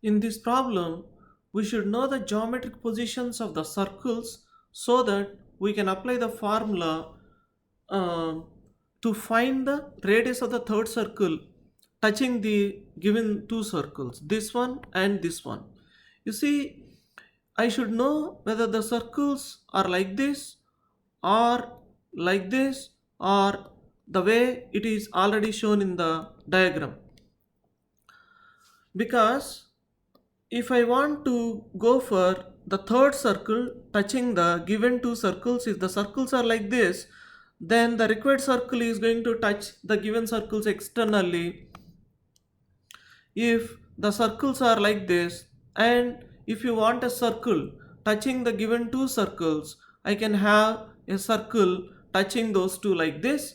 In this problem, we should know the geometric positions of the circles so that we can apply the formula um, to find the radius of the third circle touching the given two circles, this one and this one. You see, I should know whether the circles are like this or like this or the way it is already shown in the diagram, because if I want to go for the third circle touching the given two circles, if the circles are like this, then the required circle is going to touch the given circles externally. If the circles are like this, and if you want a circle touching the given two circles, I can have a circle touching those two like this,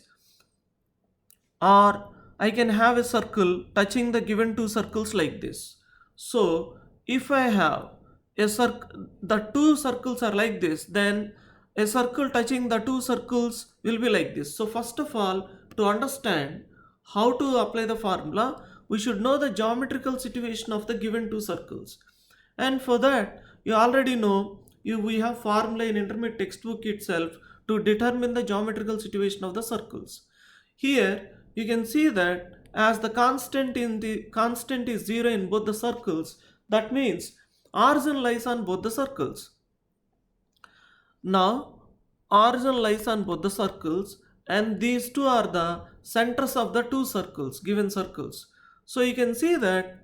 or I can have a circle touching the given two circles like this. So if I have a circle, the two circles are like this, then a circle touching the two circles will be like this. So first of all, to understand how to apply the formula, we should know the geometrical situation of the given two circles. And for that, you already know, we have formula in intermediate textbook itself to determine the geometrical situation of the circles. Here you can see that as the constant is 0 in both the circles, that means origin lies on both the circles. Now origin lies on both the circles, and these two are the centers of the two circles, given circles. So you can see that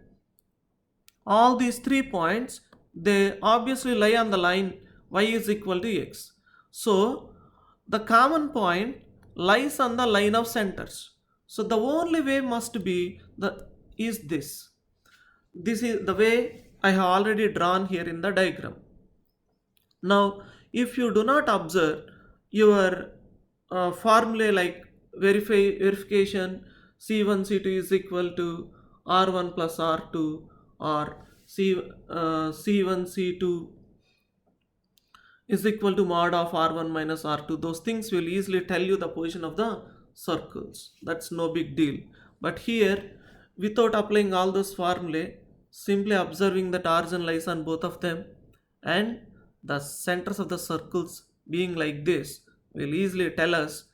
all these 3 points, they obviously lie on the line y is equal to x. So the common point lies on the line of centers. So the only way must be the is this is the way I have already drawn here in the diagram. Now if you do not observe your formulae like verification c1 c2 is equal to r1 plus r2, or c1 c2 is equal to mod of r1 minus r2, those things will easily tell you the position of the circles. That's no big deal. But here, without applying all those formulae, simply observing that origin lies on both of them and the centers of the circles being like this will easily tell us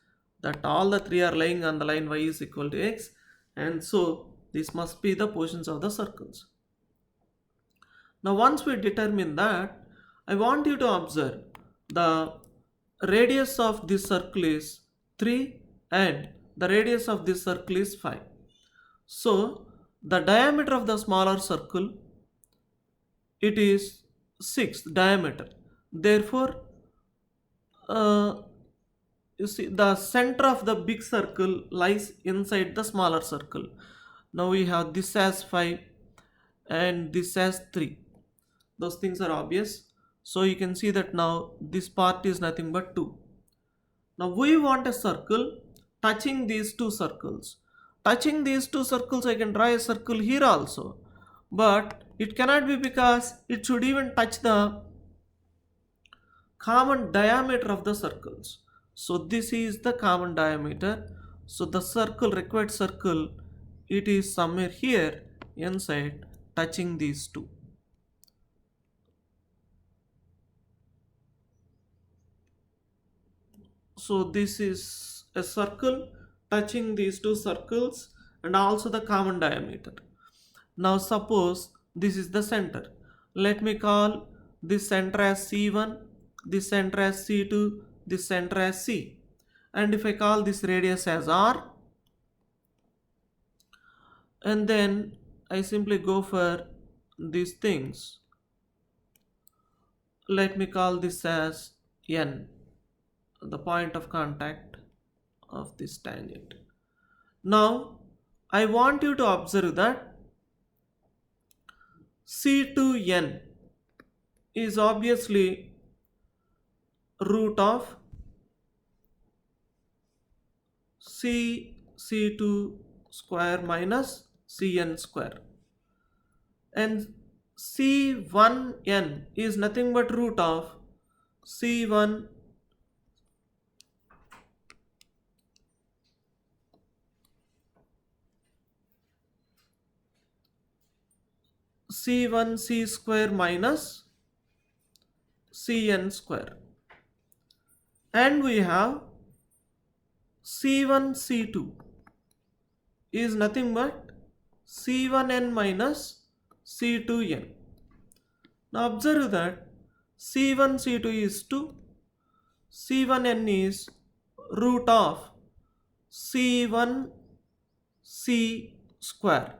that all the three are lying on the line y is equal to x, and so this must be the positions of the circles. Now once we determine that, I want you to observe the radius of this circle is 3 and the radius of this circle is 5. So the diameter of the smaller circle, it is 6 diameter. Therefore you see the center of the big circle lies inside the smaller circle. Now we have this as 5 and this as 3. Those things are obvious. So you can see that now this part is nothing but 2. Now we want a circle touching these two circles. Touching these two circles, I can draw a circle here also. But it cannot be, because it should even touch the common diameter of the circles. So this is the common diameter. So the circle, required circle, it is somewhere here inside touching these two. So this is a circle touching these two circles and also the common diameter. Now suppose this is the center. Let me call this center as C1, this center as C2, this center as C. And if I call this radius as R, and then I simply go for these things. Let me call this as N, the point of contact of this tangent. Now I want you to observe that C2n is obviously root of C2 square minus Cn square, and C1n is nothing but root of C1 C1 C square minus Cn square, and we have C1 C2 is nothing but C1n minus C2n. Now observe that C1 C2 is 2, C1n is root of C1 C square.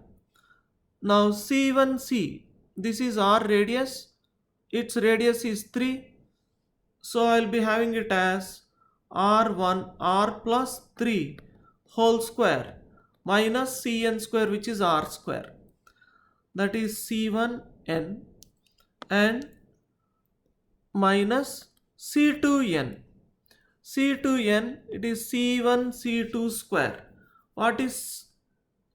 Now C1c, this is r radius, its radius is 3, so I will be having it as r1 r plus 3 whole square minus cn square, which is r square, that is C1n, and minus C2n. C2n, it is C1 C2 square. What is,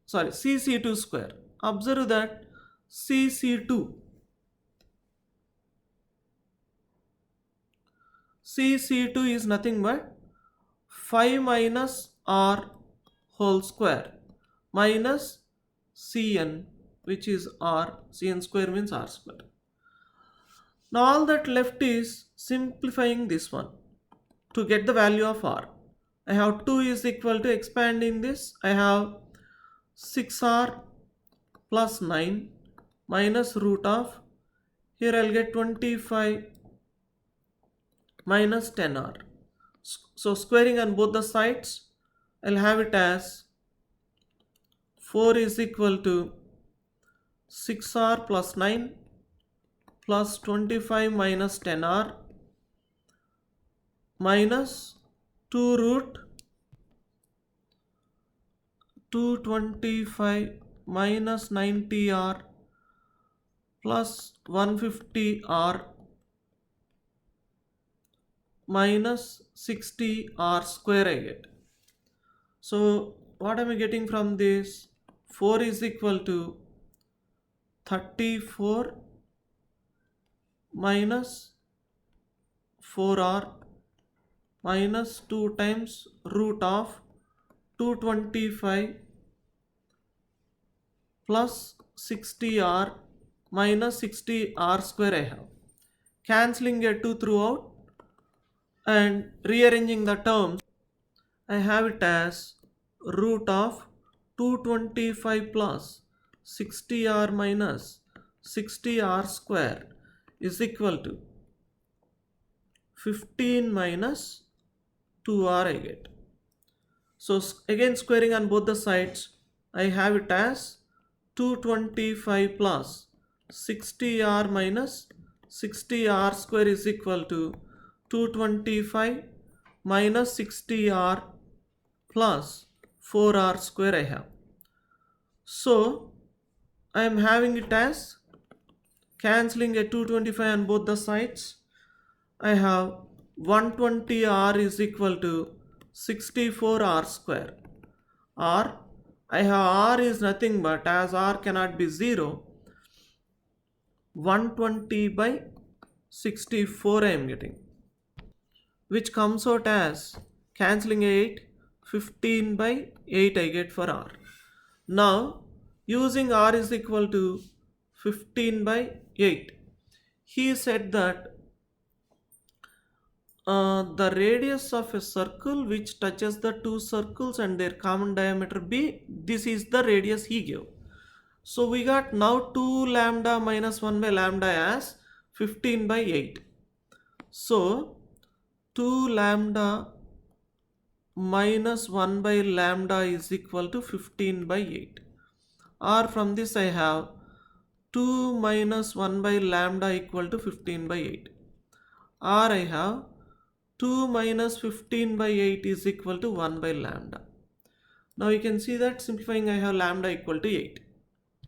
sorry, CC2 square. Observe that CC2 is nothing but 5 minus r whole square minus Cn, which is r. Cn square means r square. Now all that left is simplifying this one to get the value of r. I have 2 is equal to, expanding this, I have 6r plus 9 minus root of, here I'll get 25 minus 10r. So squaring on both the sides, I'll have it as 4 is equal to 6r plus 9 plus 25 minus 10r minus 2 root 225 minus 90r plus 150r minus 60r square I get. So what am I getting from this? 4 is equal to 34 minus 4r minus 2 times root of 225 plus 60r minus 60r square I have. Cancelling a 2 throughout and rearranging the terms, I have it as root of 225 plus 60r minus 60r square is equal to 15 minus 2r I get. So again squaring on both the sides, I have it as 225 plus 60r minus 60r square is equal to 225 minus 60r plus 4r square I have. So I am having it as, cancelling a 225 on both the sides, I have 120r is equal to 64r square, or I have r is nothing but, as r cannot be 0, 120 by 64 I am getting, which comes out as, cancelling 8, 15 by 8 I get for r. Now using r is equal to 15 by 8, he said that the radius of a circle which touches the two circles and their common diameter b, this is the radius he gave. So we got now 2 lambda minus 1 by lambda as 15 by 8. So 2 lambda minus 1 by lambda is equal to 15 by 8. Or from this I have 2 minus 1 by lambda equal to 15 by 8. Or I have 2 minus 15 by 8 is equal to 1 by lambda. Now you can see that simplifying I have lambda equal to 8.